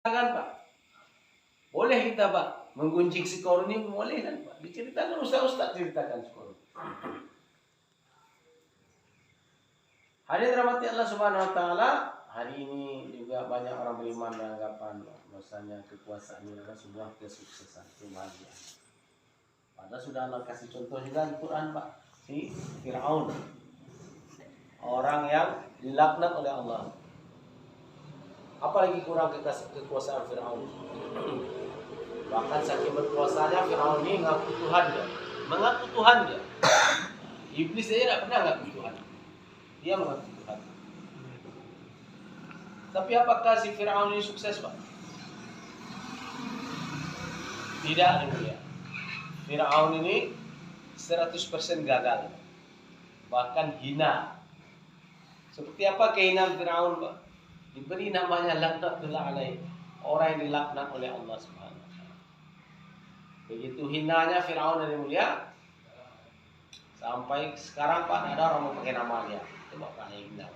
Kan Pak, boleh kita Pak menggunjing si Qarun ini, boleh kan Pak, diceritakan ustaz-ustaz ceritakan si Qarun. Hadirin rahmati Allah Subhanahu wa taala, hari ini juga banyak orang beriman beranggapan bahwasanya kekuasaan ini adalah sebuah kesuksesan, kebahagiaan. Padahal sudah Allah kasih contoh juga di Quran Pak, si Fir'aun, orang yang dilaknat oleh Allah. Apalagi kurang kekuasaan Fir'aun. Bahkan saking berkuasanya Fir'aun ini mengaku Tuhan dia. Iblis saja tidak pernah mengaku Tuhan. Dia mengaku Tuhan. Tapi apakah si Fir'aun ini sukses Pak? Tidak ya. Fir'aun ini 100% gagal. Bahkan hina. Seperti apa kehinaan Fir'aun Pak? Diberi namanya laknatullah alaih, orang yang dilaknat oleh Allah Subhanahu wa taala. Begitu hinanya Firaun yang mulia, sampai sekarang Pak ada orang mau pakai nama dia. Coba Pak yang hina.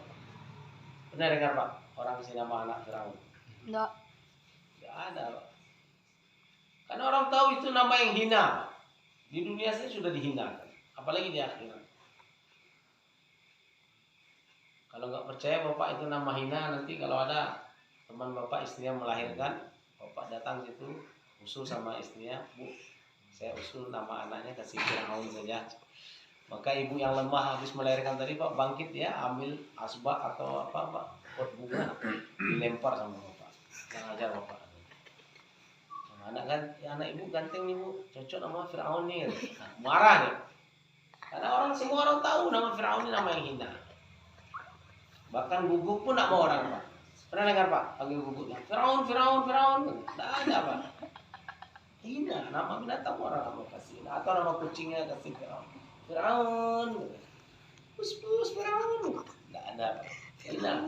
Pernah dengar Pak orang kasih nama anak Firaun? Enggak. Tidak ada Pak. Karena orang tahu itu nama yang hina. Di dunia saya sudah dihinakan, apalagi di akhirat. Kalau nggak percaya Bapak itu nama hina, nanti kalau ada teman Bapak istrinya melahirkan, Bapak datang situ usul sama istrinya, Bu, saya usul nama anaknya kasih Fir'aun saja. Maka ibu yang lemah habis melahirkan tadi Pak bangkit ya, ambil asbak atau apa Pak, pot bunga dilempar sama Bapak. Jangan ajar Bapak. Anak ibu ganteng nih Bu, cocok nama Fir'aun nih. Nah, marah dia. Karena semua orang tahu nama Fir'aun ini nama yang hina. Bahkan guguk pun tak mau orang Pak. Pernah dengar Pak panggil guguknya Firaun. Tidak ada Pak. Hina, nama binatang orang mau kasih. Atau nama kucingnya kasih Firaun. Pus Firaun. Tidak ada Pak. Hina.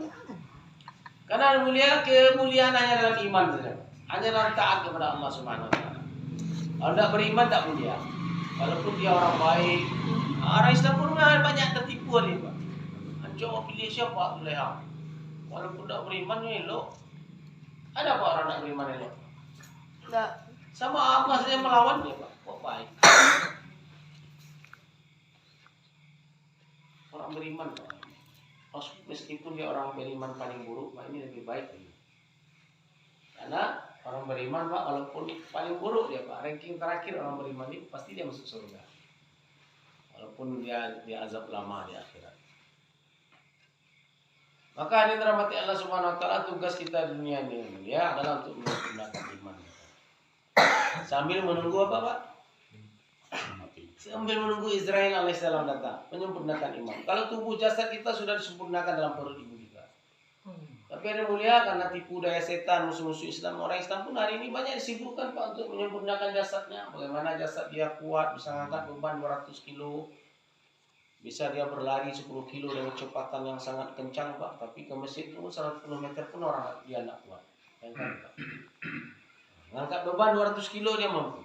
Karena kemuliaan hanya dalam iman saja. Hanya dalam taat kepada Allah Subhanahu wa taala. Kalau tidak beriman tak mulia. Walaupun dia orang baik. Orang Islam pun banyak tertipu hari Pak. Jawab pilih siapa tu leha. Walaupun tak beriman ni elok. Ada apa orang nak beriman elok? Enggak. Sama apa saja melawan dia Pak. Kok baik. Orang beriman Pak. Meskipun dia orang beriman paling buruk, Pak ini lebih baik lagi. Karena orang beriman Pak walaupun paling buruk dia Pak, ranking terakhir orang beriman ini pasti dia masuk surga. Walaupun dia azab lama di akhirat. Maka hadirin rahmati Allah Subhanahu wa taala, tugas kita di dunia ini ya adalah untuk menyempurnakan iman. Sambil menunggu apa Pak? Sambil menunggu Israel alaihissalam datang, menyempurnakan iman. Kalau tubuh jasad kita sudah disempurnakan dalam perut ibu kita. Tapi ada mulia karena tipu daya setan musuh-musuh Islam, orang Islam pun hari ini banyak disibukkan Pak untuk menyempurnakan jasadnya. Bagaimana jasad dia kuat, bisa mengangkat beban 200 kilo. Bisa dia berlari 10 kilo dengan kecepatan yang sangat kencang Pak. Tapi ke masjid itu 110 meter pun orang dia nak kuat. Ngangkat beban 200 kilo dia mampu.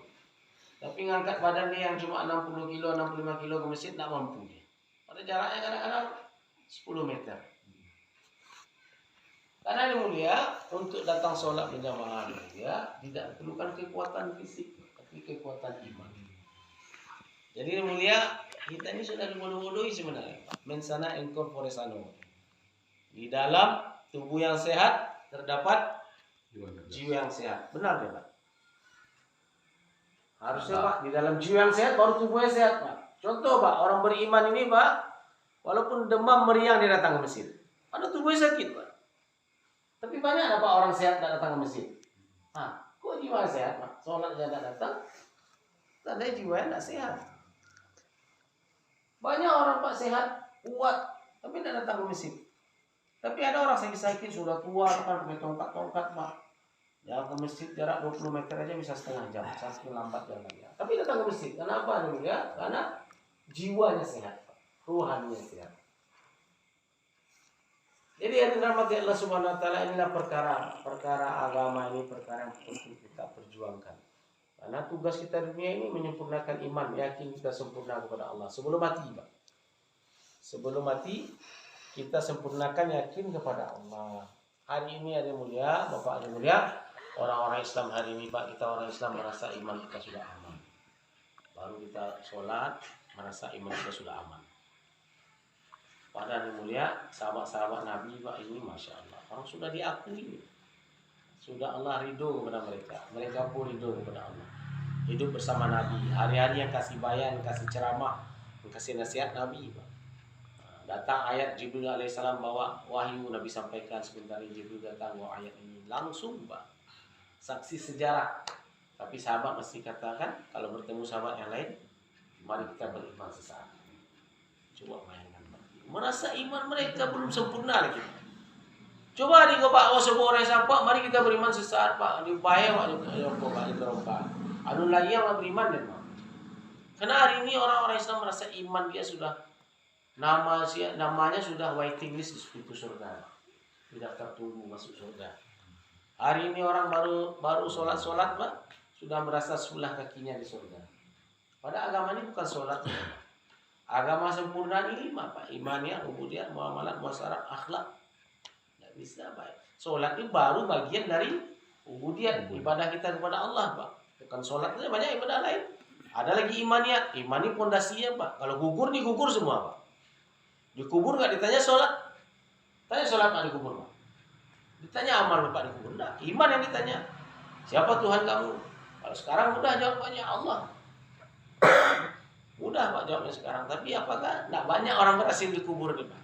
Tapi ngangkat badan dia yang cuma 60 kilo, 65 kilo ke masjid tak mampu dia. Pada jaraknya kadang-kadang 10 meter. Karena ini mulia untuk datang sholat berjamaah ya tidak perlukan kekuatan fisik, tapi kekuatan iman. Jadi ini mulia, kita ini sudah dibodoh-bodohi sebenarnya. Mensana incorpore sano. Di dalam tubuh yang sehat terdapat jiwa yang sehat. Benar ya Pak? Harusnya Pak, di dalam jiwa yang sehat baru tubuhnya sehat Pak. Contoh Pak, orang beriman ini Pak, walaupun demam meriang dia datang ke masjid. Ada tubuhnya sakit Pak. Tapi banyak Pak orang sehat tak datang ke masjid. Kok jiwa sehat Pak? Sholat dia tak datang. Tandanya jiwanya tak sehat. Banyak orang Pak sehat, kuat, tapi tidak datang ke masjid. Tapi ada orang sakit sudah tua, kan pakai tongkat Pak. Jalan ke masjid jarak 20 meter aja bisa setengah jam, saking lambat jalannya. Tapi datang ke masjid, kenapa ya? Karena jiwanya sehat, Pak. Ruhannya sehat. Jadi yang dirahmati Allah Subhanahu wa taala, inilah perkara agama ini, perkara yang penting kita perjuangkan. Karena tugas kita di dunia ini menyempurnakan iman, yakin kita sempurna kepada Allah sebelum mati, Pak. Sebelum mati kita sempurnakan yakin kepada Allah. Hari ini ada mulia, Bapak ada mulia, orang-orang Islam hari ini Pak, kita orang Islam merasa iman kita sudah aman. Baru kita sholat, merasa iman kita sudah aman. Padahal yang mulia, sahabat-sahabat Nabi Pak ini Masya Allah, orang sudah diakui, sudah Allah ridho kepada mereka, mereka pun ridho kepada Allah. Hidup bersama Nabi, hari-hari yang kasih bayan, kasih ceramah, yang kasih nasihat Nabi Pak. Datang ayat Jibril alaihissalam bawa wahyu, Nabi sampaikan sebentar, Jibril datang bawa ayat ini langsung Pak, saksi sejarah. Tapi sahabat mesti katakan kalau bertemu sahabat yang lain, mari kita beriman sesaat. Coba bayangkan Pak, merasa iman mereka belum sempurna lagi. Coba di Pak, sebuah orang sampai, mari kita beriman sesaat Pak. Di bahaya Pak, di Eropa. Anu lagi yang beriman dan Pak. Karena hari ini orang-orang Islam merasa iman dia sudah namanya sudah waiting list di pintu surga. Tidak tertunggu masuk surga. Hari ini orang baru sholat Pak, sudah merasa sebelah kakinya di surga. Pada agama ini bukan sholat. Agama sempurna ini 5 Pak. Imannya, kemudian muamalat, muasyarat, akhlak. Tidak bisa Pak. Sholat ini baru bagian dari ubudiyat, ibadah kita kepada Allah Pak. Bukan sholat saja, banyak ibadah lain. Ada lagi imannya. Iman ini pondasinya Pak. Kalau gugur digugur semua Pak. Dikubur nggak ditanya sholat. Tanya sholat Pak dikubur Pak. Ditanya amal Bapak dikubur. Enggak. Iman yang ditanya. Siapa Tuhan kamu? Kalau sekarang mudah jawabannya Allah. Mudah Pak jawabnya sekarang. Tapi apakah tidak banyak orang berhasil dikubur nih Pak?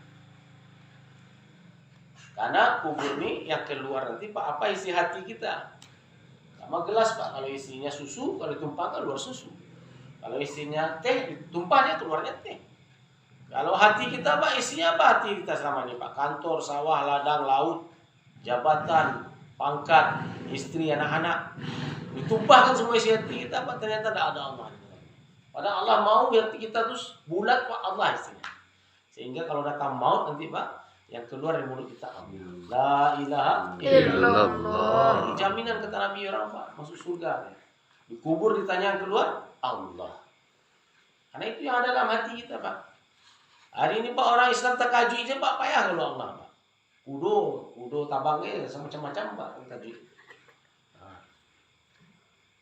Karena kubur ini yang keluar nanti Pak, apa isi hati kita? Sama gelas Pak, kalau isinya susu, kalau ditumpahkan keluar susu. Kalau isinya teh, ditumpahnya keluarnya teh. Kalau hati kita Pak, isinya apa hati kita selama ini Pak? Kantor, sawah, ladang, laut, jabatan, pangkat, istri, anak-anak. Ditumpahkan semua isi hati kita Pak, ternyata tidak ada Allah. Padahal Allah mau hati kita terus bulat Pak, Allah isinya. Sehingga kalau datang maut nanti Pak, yang keluar dari mulut kita amin. La ilaha illallah. Ini jaminan kata Nabi orang Pak, masuk surga. Dikubur ditanya yang keluar Allah. Karena itu yang ada dalam hati kita Pak. Hari ini Pak orang Islam terkajui aja Pak, payah kalau Allah Pak. Kudo tabangnya macam-macam Pak terkajui. Nah,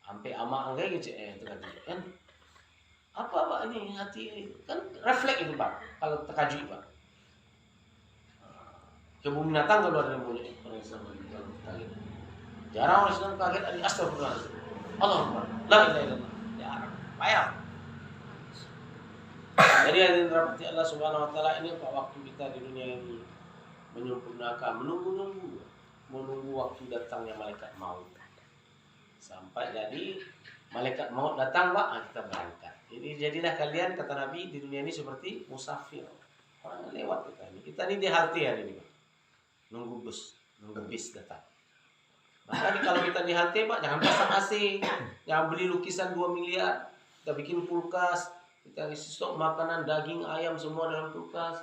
sampai ama anggai gitu terkajui. Kan apa Pak ini hati kan refleks itu Pak kalau terkajui Pak. Kebun binatang keluar dari mulut orang Islam kaget. Jarang orang Islam kaget ada astagfirullahaladzim. Allah Akbar. La ilaha illallah. Jarang. Payah. Jadi yang dirahmati Allah Subhanahu wa taala ini Pak, waktu kita di dunia ini menyempurnakan, menunggu waktu datangnya malaikat maut. Sampai jadi malaikat maut datang Pak, kita berangkat. Jadi jadilah kalian kata Nabi di dunia ini seperti musafir. Orang lewat kita ini. Kita ini di halte hari ini Pak. Nunggu bis datang. Maka kalau kita di halte Pak, jangan pasang AC, jangan beli lukisan 2 miliar, kita bikin kulkas, kita isi stok makanan, daging, ayam semua dalam kulkas.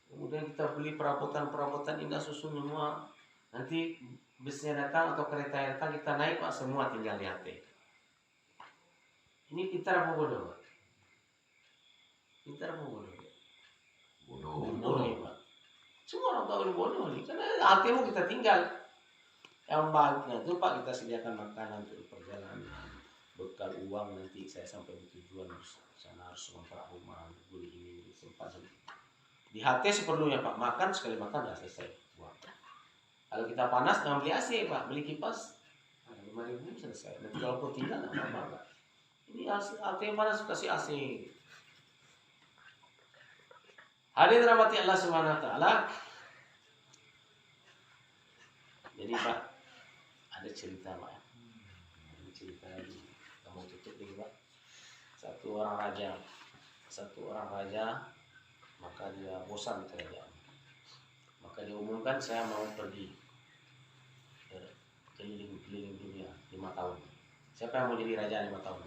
Kemudian kita beli perabotan indah susu semua. Nanti bisnya datang atau kereta yang datang kita naik Pak, semua tinggal di halte. Ini pintar apa bodoh Pak? Pintar apa bodoh? Bodoh Pak. Semua orang tahu ini bodoh nih, karena hatimu kita tinggal. Yang baiknya itu Pak, kita sediakan makanan untuk perjalanan, bekal uang nanti saya sampai di tujuan, sana harus ngontrak rumah, beli ini, sempat di hati seperlunya Pak, makan sekali makan sudah selesai. Buang. Kalau kita panas jangan beli AC Pak, beli kipas, 5.000 selesai. Nanti kalau kau tinggal nggak apa-apa Pak. Ini hati yang panas kasih AC. Hadirin rahmati Allah Subhanahu wa taala. Jadi Pak, ada cerita Pak. Ada cerita lagi. Kamu tutup lagi Pak. Satu orang raja, maka dia bosan di kerajaan. Maka dia umumkan saya mau pergi keliling dunia 5 tahun. Siapa yang mau jadi raja 5 tahun?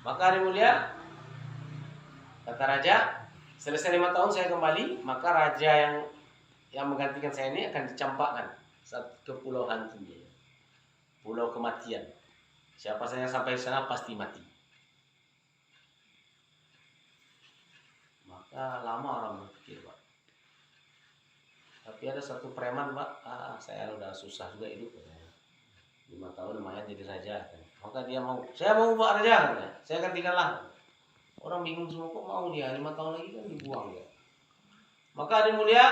Maka hari mulia kata raja, selesai 5 tahun saya kembali, maka raja yang menggantikan saya ini akan dicampakkan ke pulau hantu, pulau kematian. Siapa saja sampai sana pasti mati. Maka lama orang berpikir Pak. Tapi ada satu preman, Pak, saya udah susah juga hidup katanya. 5 tahun lumayan jadi raja katanya. Maka dia mau, saya mau Pak raja katanya. Saya katakan lah. Orang bingung semua, kok mau dia 5 tahun lagi kan dibuang ya. Maka Adi Mulia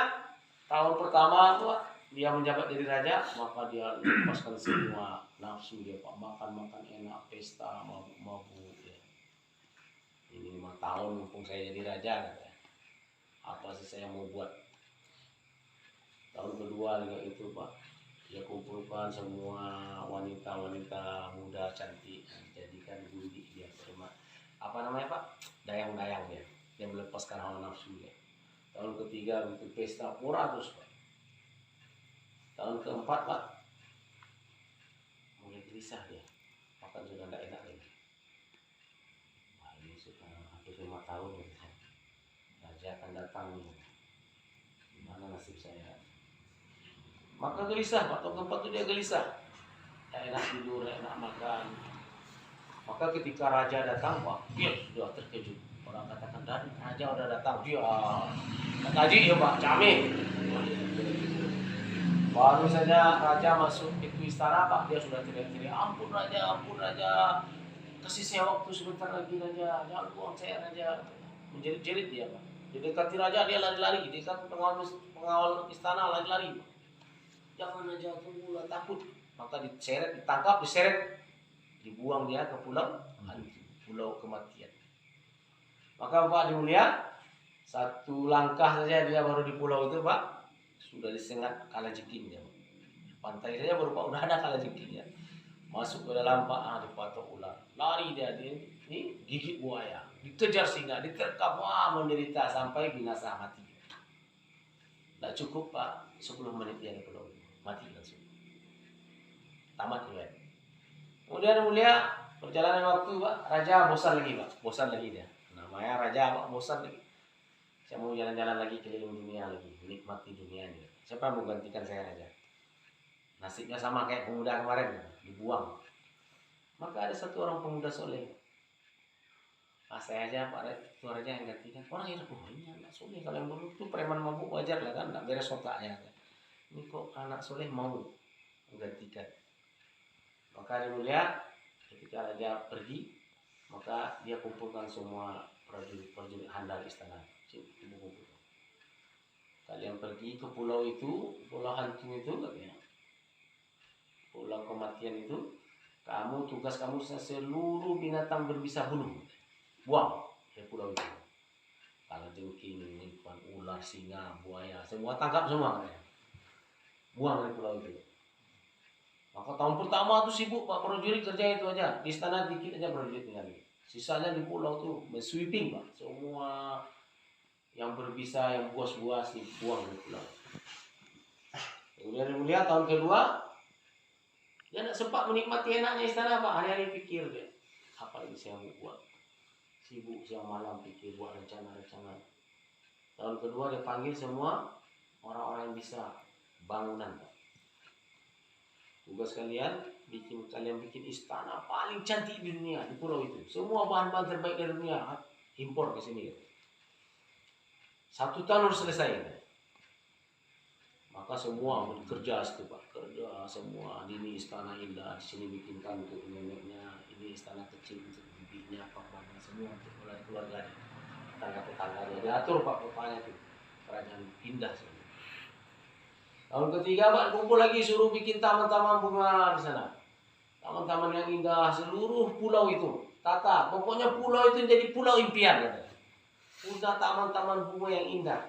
tahun pertama Pak, dia menjabat jadi raja, maka dia lepaskan semua nafsu dia, Pak, makan enak, pesta, mabuk ya. Ini 5 tahun mumpung saya jadi raja katanya. Apa sih saya mau buat? Tahun kedua juga itu, Pak, dia kumpulkan semua wanita-wanita muda cantik, dijadikan gudik dia apa namanya, Pak, dayang-dayang dia. Dia melepaskan hawa nafsu dia. Tahun ketiga itu pesta pura terus, Pak. Tahun keempat, Pak, mulai gelisah dia, makan sudah tidak enak lagi. Wah, ini sudah hampir 5 tahun ya. Raja akan datang, gimana nasib saya? Maka gelisah, Pak. Tahun keempat itu dia gelisah, tidak enak tidur, tidak enak makan. Maka ketika raja datang, Pak, dia sudah terkejut. Orang katakan, dan raja udah datang, dia tak kaji ya, Pak, camin. Baru saja raja masuk itu istana, Pak, dia sudah teriak-teriak, ampun raja, kasih saya waktu sebentar lagi raja, jangan buang saya raja. Menjerit-jerit dia, Pak. Didekati raja, dia lari-lari, dekat pengawal istana lari-lari, Pak. Jangan raja, tunggulah, takut. Maka ditangkap, diseret, dibuang dia ke pulau kematian. Maka Pak Mulia, satu langkah saja dia baru di pulau itu, Pak, sudah disengat kalajikinnya. Di pantai saja baru, Pak, udah ada kalajikinnya. Masuk ke dalam, Pak, dipatok ular. Lari dia, ini gigit buaya, dikejar singa, diterkam, menderita sampai binasa mati. Tidak cukup, Pak, 10 menit dia di pulau itu, mati langsung. Tamat ya. Kemudian Mulia, perjalanan waktu, Pak, raja bosan lagi dia. Namanya raja, Pak, bosan lagi. Saya mau jalan-jalan lagi, keliling dunia lagi, menikmati dunia ini. Siapa yang mau gantikan saya raja? Nasibnya sama kayak pemuda kemarin, dibuang. Maka ada satu orang pemuda soleh. Saya aja, Pak, itu raja yang gantikan. Orang yang ini anak soleh. Kalau yang dulu itu preman mabuk wajar lah kan, tidak beres otaknya. Ini kok anak soleh mau menggantikan. Maka dia mulia, ketika raja pergi, maka dia kumpulkan semua prajurit handal istana. Kalian pergi ke pulau itu, pulau hantu itu, katanya, pulau kematian itu, tugas kamu seluruh binatang berbisa bulu, buang ke pulau itu. Kalajengking, ular, singa, buaya, semua tangkap semua, katanya. Buang dari pulau itu. Maka tahun pertama tuh sibuk, Pak, prajurit kerja itu aja. Di istana dikit aja prajurit tinggal. Sisanya di pulau tuh sweeping, Pak. Semua yang berbisa, yang buas-buas dibuang di pulau. Kemudian melihat tahun kedua, dia tidak sempat menikmati enaknya istana, Pak. Hari-hari pikir dia, apa yang saya mau buat? Sibuk siang malam pikir, buat rencana-rencana. Tahun kedua dia panggil semua orang-orang yang bisa bangunan, Pak. Tugas kalian bikin istana paling cantik di dunia, di pulau itu. Semua bahan-bahan terbaik dari dunia impor ke sini. 1 tahun harus selesai. Maka semua bekerja situ, Pak. Kerja semua. Ini istana indah, di sini bikinkan untuk neneknya. Ini istana kecil untuk bibinya, pamannya, semua untuk keluarga. Tetangga-tetangganya diatur, Pak, rupanya itu. Kerajaan indah semua. Tahun ketiga, Pak, kumpul lagi, suruh bikin taman-taman bunga di sana. Taman-taman yang indah, seluruh pulau itu. Tata, pokoknya pulau itu jadi pulau impian, katanya. Udah taman-taman bunga yang indah.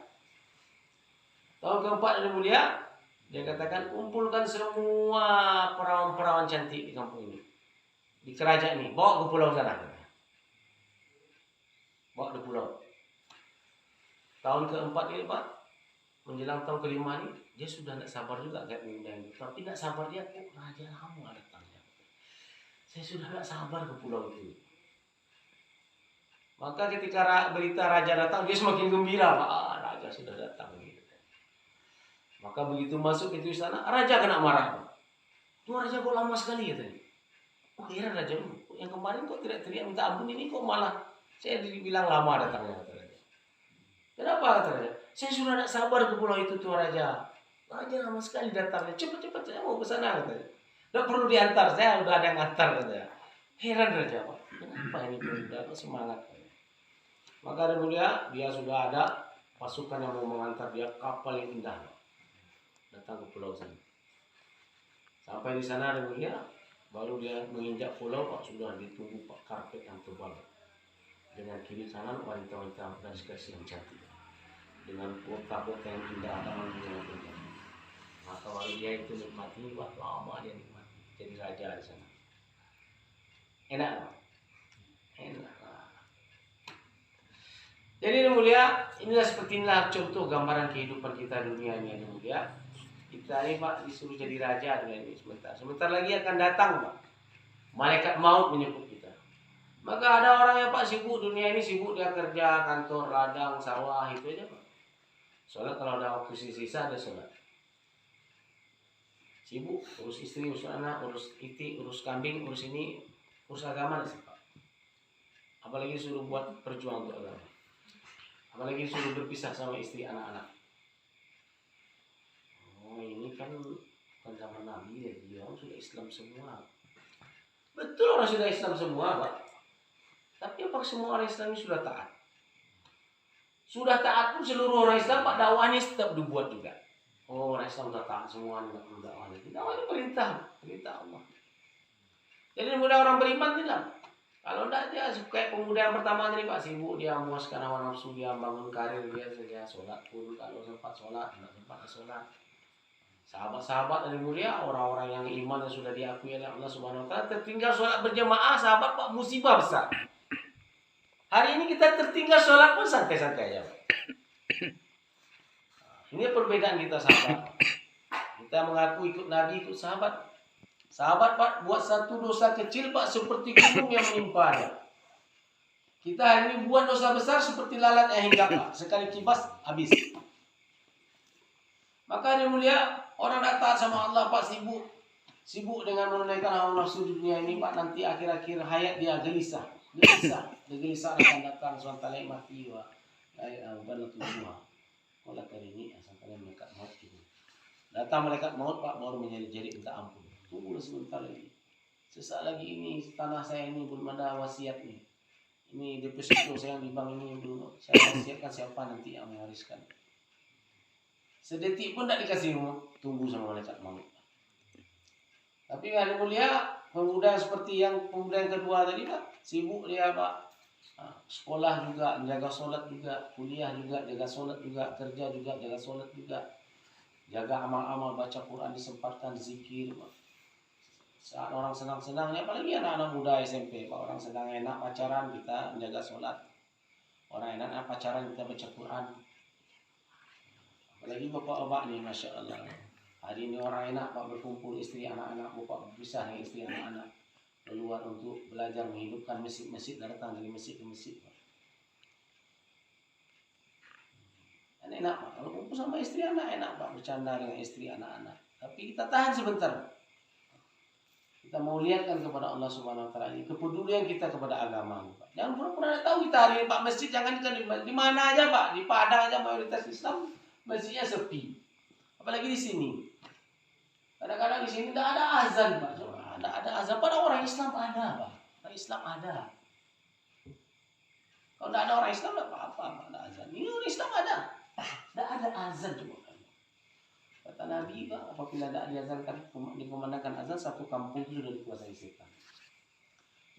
Tahun keempat ada mulia, dia katakan kumpulkan semua perawan-perawan cantik di kampung ini, di kerajaan ini, bawa ke pulau sana. Bawa ke pulau. Tahun keempat ini, Pak, menjelang tahun kelima ini, dia sudah tidak sabar juga kayak mengundang itu. Tapi tidak sabar dia, kok raja lama datangnya. Saya sudah tidak sabar ke pulau itu. Maka ketika berita raja datang, dia semakin gembira, Pak. Raja sudah datang. Maka begitu masuk itu istana, raja kena marah. Tuh raja kok lama sekali, katanya. Oh, heran raja, yang kemarin kok teriak-teriak minta ampun, ini kok malah saya dibilang lama datangnya, kata raja. Kenapa, kata raja? Saya sudah tidak sabar ke pulau itu, tuh raja. Raja lama sekali datangnya. Cepat-cepat saya mau ke sana katanya. Tidak perlu diantar, saya udah ada yang antar katanya. Heran Raja, Pak. Kenapa ini pemuda kok semangat? Maka ada mulia, dia sudah ada pasukan yang mau mengantar dia kapal yang indah. Datang ke pulau sana. Sampai di sana ada mulia, baru dia menginjak pulau, Pak, sudah ditunggu Pak karpet yang tebal. Dengan kiri kanan wanita-wanita gadis-gadis yang cantik. Dengan kota-kota yang indah, ada mandinya yang indah. Maka baru dia itu nikmati, Pak, lama dia nikmati. Jadi raja di sana. Enak, Pak? Enak. Jadi yang mulia, inilah seperti inilah contoh gambaran kehidupan kita dunia ini yang mulia. Kita ini Pak disuruh jadi raja dunia ini sebentar. Sebentar lagi akan datang Pak. Malaikat maut menyebut kita. Maka ada orang yang Pak sibuk dunia ini, sibuk dia kerja, kantor, ladang, sawah, itu aja Pak. Soalnya kalau ada waktu sisa ada sholat. Sibuk, urus istri, urus anak, urus itik, urus kambing, urus ini, urus agama sih Pak. Apalagi suruh buat perjuangan untuk agama. Apalagi suruh berpisah sama istri anak-anak. Oh ini kan bukan zaman Nabi ya, dia orang sudah Islam semua. Betul orang sudah Islam semua Pak. Tapi apa semua orang Islam ini sudah taat? Sudah taat pun seluruh orang Islam Pak dakwahnya tetap dibuat juga. Oh orang Islam sudah taat semua tidak dakwahnya. Dakwahnya perintah Allah. Jadi mudah orang beriman tidak. Kalau tidak dia kayak pemuda yang pertama tadi Pak sibuk dia memuaskan hawa nafsu dia bangun karir dia sholat pun kalau sempat sholat tidak sempat sholat. Sahabat-sahabat dari mulia orang-orang yang iman yang sudah diakui oleh Allah Subhanahu Wa Taala tertinggal sholat berjamaah sahabat Pak musibah besar. Hari ini kita tertinggal sholat pun santai-santai aja Pak. Ini perbedaan kita sahabat. Kita mengaku ikut Nabi ikut sahabat. Sahabat Pak buat satu dosa kecil Pak seperti gunung yang menimpanya. Kita hari ini buat dosa besar seperti lalat yang hinggap Pak. Sekali kibas habis. Maka yang mulia orang datang sama Allah Pak sibuk dengan menunaikan hawa nafsu di dunia ini Pak. Nanti akhir-akhir hayat dia gelisah akan datang suatu kali mati wa benar tujuh. Kalau kali ini sampai malaikat maut itu. Datang malaikat maut Pak baru menjadi minta ampun. Tunggu sebentar lagi. Sesaat lagi ini tanah saya ini belum ada wasiat nih. Ini deposito saya yang di bank ini belum saya wasiatkan siapa nanti yang mewariskan. Sedetik pun tidak dikasih tunggu sama malaikat maut. Tapi yang mulia pemuda seperti yang pemuda yang kedua tadi Pak sibuk dia Pak. Sekolah juga menjaga sholat juga, kuliah juga jaga sholat juga, kerja juga jaga sholat juga, jaga amal-amal baca Quran disempatkan zikir Pak. Saat orang senang-senangnya, apalagi anak-anak muda SMP, Pak orang sedang enak pacaran kita menjaga sholat, orang enak pacaran kita baca Quran. Apalagi bapak-bapak nih, masya Allah. Hari ini orang enak Pak berkumpul istri anak-anak, bapak berpisah dengan istri anak-anak keluar untuk belajar menghidupkan masjid-masjid, datang dari masjid ke masjid Pak. Enak Pak, kalau kumpul sama istri anak enak Pak bercanda dengan istri anak-anak. Tapi kita tahan sebentar. Kita mau lihatkan kepada Allah Subhanahu Wa Taala ini kepedulian kita kepada agama Pak. Jangan pernah tahu kita hari ini Pak masjid jangan di mana aja Pak, di Padang aja mayoritas Islam masjidnya sepi. Apalagi di sini. Kadang-kadang di sini tidak ada azan Pak. Ada azan pada orang Islam ada Pak. Orang Islam ada. Kalau tidak ada orang Islam tidak apa-apa Pak, ada azan. Ini orang Islam ada. Tidak ada azan cuma. Kata Nabi Pak, apabila tidak diazankan, dikumandangkan azan, satu kampung itu sudah dikuasai setan.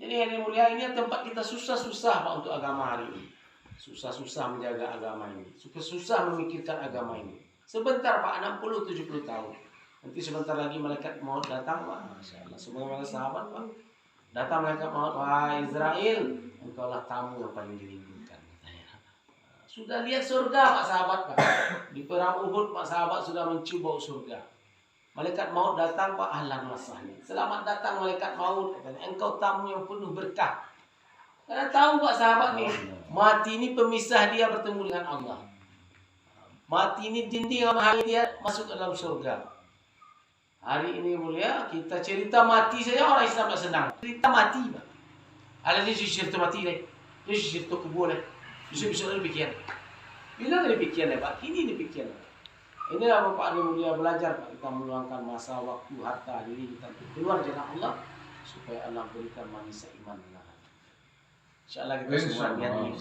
Jadi yang mulia ini tempat kita susah-susah Pak untuk agama hari ini. Susah-susah menjaga agama ini. Susah memikirkan agama ini. Sebentar Pak, 60-70 tahun. Nanti sebentar lagi malaikat maut datang Pak. Masya Allah. Semua sahabat Pak. Datang malaikat maut. Wah Israel, engkaulah tamu yang paling dirindukan. Sudah lihat surga Pak sahabat Pak. Di perang Uhud Pak sahabat sudah mencium bau surga. Malaikat maut datang Pak, ahlan wasahlan. Selamat datang malaikat maut. Engkau tamu yang penuh berkah. Karena tahu Pak sahabat nih, mati ini pemisah dia bertemu dengan Allah. Mati ini dinding sama hari dia masuk ke dalam surga. Hari ini mulia kita cerita mati saja orang Islam tak senang. Cerita mati Pak. Ada ni cerita mati deh. Ni cerita kubur deh. Bisa-bisa demikian. Bilang demikian ya Pak. Ini demikian. Inilah Bapak Adi mulia belajar Pak, kita meluangkan masa, waktu, harta diri kita untuk keluar jalan Allah supaya Allah berikan manis iman. Insyaallah kita semua biar